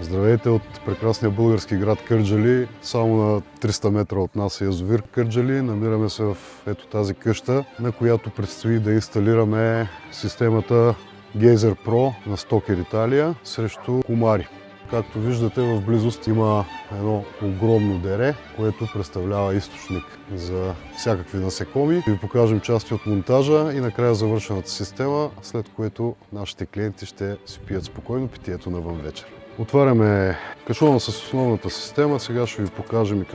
Здравейте от прекрасния български град Кърджали. Само на 300 метра от нас е язовир Кърджали. Намираме се в ето тази къща, на която предстои да инсталираме системата Geyser Pro на Стокер Италия срещу комари. Както виждате, в близост има едно огромно дере, което представлява източник за всякакви насекоми. Ще ви покажем части от монтажа и накрая завършената система, след което нашите клиенти ще си пият спокойно питието навън вечер. Отваряме кашона с основната система. Сега ще ви покажем и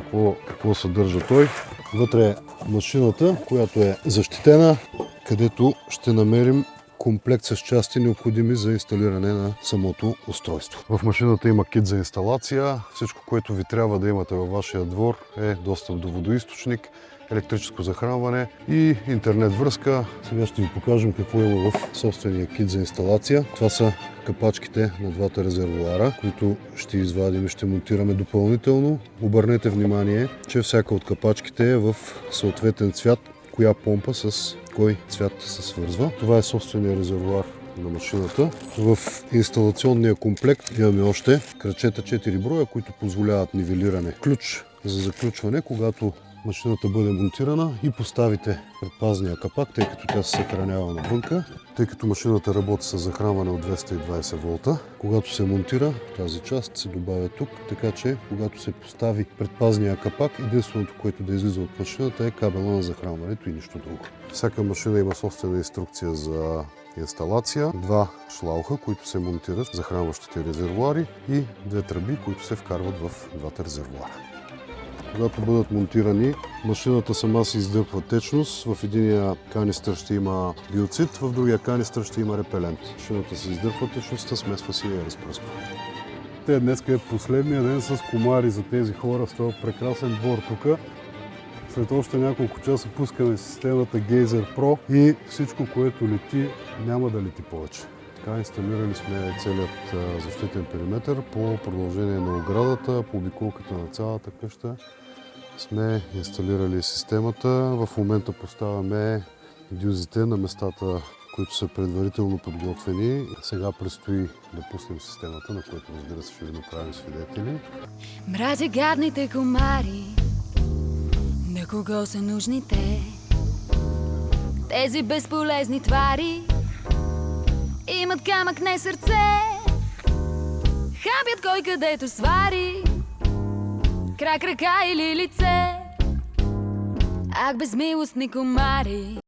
какво съдържа той. Вътре е машината, която е защитена, където ще намерим комплект с части, необходими за инсталиране на самото устройство. В машината има кит за инсталация. Всичко, което ви трябва да имате във вашия двор, е достъп до водоизточник, електрическо захранване и интернет връзка. Сега ще ви покажем какво има в собствения кит за инсталация. Това са капачките на двата резервоара, които ще извадим и ще монтираме допълнително. Обърнете внимание, че всяка от капачките е в съответен цвят, коя помпа с кой цвят се свързва. Това е собствения резервоар на машината. В инсталационния комплект имаме още кръчета 4 броя, които позволяват нивелиране. Ключ за заключване, когато машината бъде монтирана и поставите предпазния капак, тъй като тя се съхранява навънка. Тъй като машината работи с захранване от 220 волта, когато се монтира, тази част се добавя тук, така че когато се постави предпазния капак, единственото, което да излиза от машината е кабела на захранването и нищо друго. Всяка машина има собствена инструкция за инсталация, два шлауха, които се монтират в захранващите резервоари и две тръби, които се вкарват в двата резервоара. Когато бъдат монтирани, машината сама се издърпва течност. В единия канистър ще има биоцид, в другия канистър ще има репелент. Машината се издърпва течността, смесва си и я разпръсква. Днес е последния ден с комари за тези хора в този прекрасен двор тук. След още няколко часа пускаме системата Geyser Pro и всичко, което лети, няма да лети повече. Така инсталирали сме целият защитен периметр по продължение на оградата, по обиколката на цялата къща. Сме инсталирали системата. В момента поставяме дюзите на местата, които са предварително подготвени. Сега предстои да пуснем системата, на което, разбира се, ще ви направим свидетели. Мразя гадните комари, на кого са нужни те? Тези безполезни твари имат камък, не сърце. Хапят кой където свари, крак, ръка или лице. Ах, безмилостни комари.